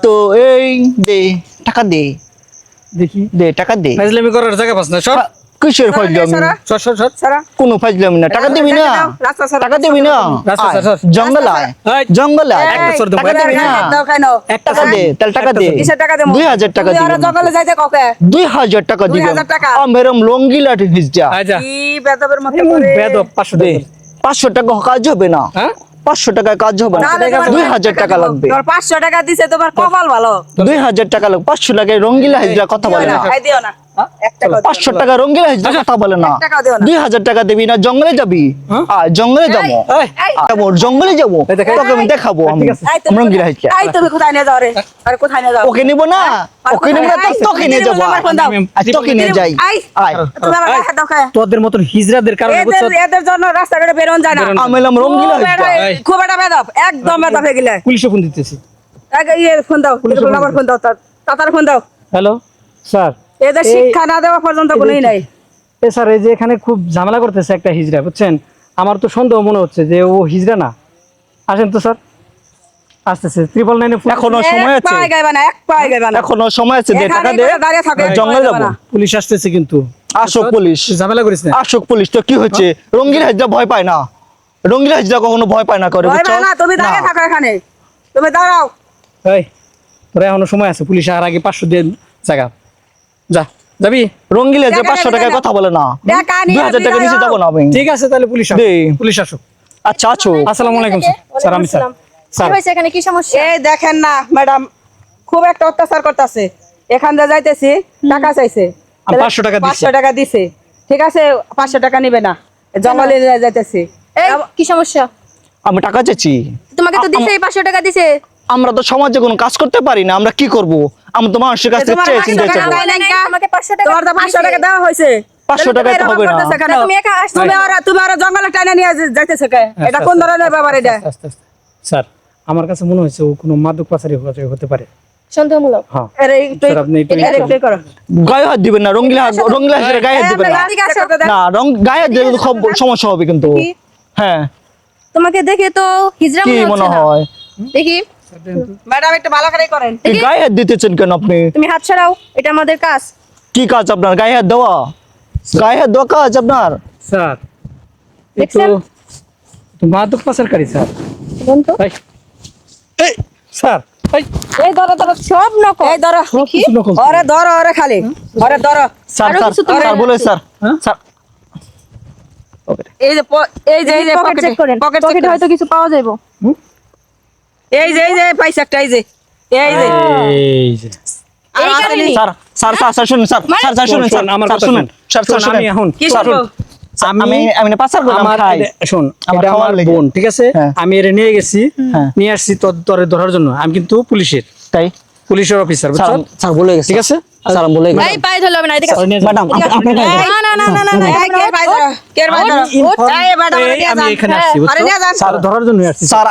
তো এই দে টাকা দে দেখি দে টাকা দে ফাজলামি করার জায়গা পাস না সর কিসের ফাজলামি সর সর সর সারা কোনো ফাজলামি না টাকা দিবি না রাস্তা সারা টাকা দিবি না রাস্তা আয়, সর। জঙ্গল আয় এই, জঙ্গল আয় একটা সর দেবো, টাকা একটা দিবি না দাও কেন একটা টাকা দে তাহলে টাকা দে কিসের টাকা দেবো 2000 টাকা তুমি দিবি আরো জঙ্গলে যাইতে কাউকে 2000 টাকা দিবি 2000 টাকা। আমেরম লঙ্গি লাঠি ভিজা আচ্ছা কি বেদবের মতো এমন করে বেদব 500 দে টাকা 500 টাকা কাজ হবে না হ্যাঁ 500 টাকায় কাজ হবে না তাহলে তোমার 2000 টাকা লাগবে তোর 500 টাকা দিছে তোমার কপাল ভালো 2000 টাকা লাগবে 500 টাকায় রঙ্গিলা হাজরা কথা বলে না এই দিও না একটা কথা 500 টাকা রঙ্গিলা হাজরা কথা বলে না 1 টাকাও দিও না 2000 টাকা দিবি না জঙ্গলে যাবি হ্যাঁ? আর জঙ্গলে যাবো এই যাবো জঙ্গলে যাবো এই দেখো। তোকে আমি দেখাবো আমি ঠিক আছে। এই তুমি রঙ্গিলা হাজরা এই তুমি কোথায় নিয়ে যাও রে আরে কোথায় নিয়ে যাও ওকে নিব না ওকে নিব না এই, তোকে নিয়ে যাবো আমার ফোন দাও। আজ তোকে নিয়ে যাই এই, আয় তুমি আমার গায়ে হাত দাও খায় তোদের মতন হিজড়াদের কারণে বুঝছো এদের জন্য রাস্তাঘাটে বেরোন যায় না আমি এলাম রঙ্গিলা খুব হাজরা একটা- খুব একটা বেদব একদম বেদব হয়ে গেলে পুলিশে ফোন দিতেছি ফোন দাও আমার ফোন দাও তাতার ফোন দাও হ্যালো স্যার এদের এই- শিক্ষা না দেওয়া পর্যন্ত কোনোই নাই এ স্যার এই যে এখানে খুব ঝামেলা করতেছে একটা হিজড়া বুঝছেন আমার তো সন্দেহ মনে হচ্ছে যে ও হিজড়া না আসেন তো স্যার আসতেছে 999 এখনো সময় এক আছে পায়ে গাইবা না এক পায়ে গাইবা না এখনো সময় আছে দে টাকা এখানেই দে করে দাঁড়িয়ে থাকে, জঙ্গলে যাবে যাবো না। পুলিশ আসতেছে কিন্তু আসুক পুলিশ ঝামেলা করিস না আসুক পুলিশ তো কি হচ্ছে রঙ্গিলা হাজরা ভয় পায় না রঙ্গিলা হাজরা কখনো ভয় পায় না করে ভয় বুঝছো পায় না তুমি দাঁড়িয়ে না। থাকো এখানে তুমি দাঁড়াও এই তোরা এখনো সময় আছে পুলিশ আর আগে 500 দিয়ে জায়গা যা যাবি রঙ্গিলা যে টাকা 500 নেবে টাকায় না। কথা বলে না টাকা নিয়ে 2000 টাকা নিচে যাও। যাবো না আমি ঠিক আছে তাহলে পুলিশ আসুক দে। পুলিশ আসুক আচ্ছা আছো আসসালামু আলাইকুম স্যার স্যার আমি স্যার স্যার হয়েছে এখানে কি সমস্যা? এই দেখেন না ম্যাডাম খুব একটা অত্যাচার করতেছে এখান দিয়ে যাইতেছি টাকা চাইছে আমি 500 টাকা দিছি। 500 টাকা দিছে ঠিক আছে 500 টাকা নিবে না জঙ্গলে যাইতেছি এই কি সমস্যা? আমি টাকা চাইছি তোমাকে তো দিছে 500 টাকা দিছে। আমরা তো সমাজে কোনো কাজ করতে পারি না আমরা কি করব আমরা তো মানুষের কাছে তোমার চেয়ে 500 চিন্তা টাকা চাইবো দেয় নাই কা? তোমাকে 500 টাকা তোমার তো 500 টাকা দেওয়া হয়েছে 500 টাকায় তো হবে না। কেন? তুমি একা আসছো তুমি আর জঙ্গলে টাইনা নিয়ে যাইতেছে কে এটা কোন ধরনের ব্যাপার এটা আস্তে আস্তে স্যার আমার কাছে মনে হচ্ছে ও কোনো মাদক পাচারি হতে পারে সন্দেহমূলক। হ্যাঁ আরে একটু স্যার, আপনি একটু- একটু করো গায়ে হাত দিবেন না রঙ্গিলা হাজরা গায়ে হাত দিবেন না এদিকে আসো। না গায়ে হাত দিলে তো খুব সমস্যা হবে কিন্তু কি? হ্যাঁ তোমাকে দেখে তো হিজড়া কি মনে মনে হচ্ছে না। হয় দেখি ম্যাডাম একটু ভালো করে করেন কি গায়ে হাত দিতেছেন কেন আপনি তুমি হাত ছাড়াও, এটা আমাদের কাজ। কি কাজ আপনার গায়ে হাত দেওয়া গায়ে হাত দেওয়া কাজ আপনার স্যার দেখছেন? তো মাদক পাচারকারী স্যার বলুন তো। এই এই স্যার এই এই ধরো ধরো সব নকল। এই ধরো সব কিছু নকল ওরে ধরো ওরে খালি ওরে ধরো স্যার আরো স্যার কিছু তোমার- স্যার বলে স্যার হ্যাঁ? স্যার এই যে এই যে পকেট চেক করেন। পকেট পকেটে হয়তো কিছু পাওয়া যাবে। এই যে পাইছে একটা এই যে এই যে আর এইখানে আসেনি। নেই। স্যার স্যার স্যার স্যার শুনুন স্যার স্যার স্যার শুনুন স্যার আমার স্যার কথা শুনুন স্যার স্যার শোন, আমি এখন কি স্যার, শুনবো? আমি আমি না পাচার করলাম আমার খাই শোন আমার এটা খাওয়ার আমার লেগে। বোন ঠিক আছে হ্যাঁ। আমি এর নিয়ে গেছি হ্যাঁ। নিয়ে আসছি তোরে ধরার জন্য আমি কিন্তু পুলিশের তাই পুলিশের অফিসার স্যার বুঝছো স্যার বলে গেছে ঠিক আছে স্যার আমি বলে গেছে এই পায়ে ধরলে হবে না, এদিকে আসো। ম্যাডাম আপনি না না না না না এই কে পাই ধরো কে পাই ধরো এই ম্যাডাম এই নিয়ে আমি যান এখানে আসছি আরে নিয়ে যান স্যার ধরার জন্য আসছি স্যার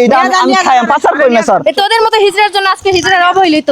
এইটা আমি খাই আমি পাচার করি না স্যার এই তোদের মতো হিজড়ার জন্য আজকে হিজড়ার অবহেলিত।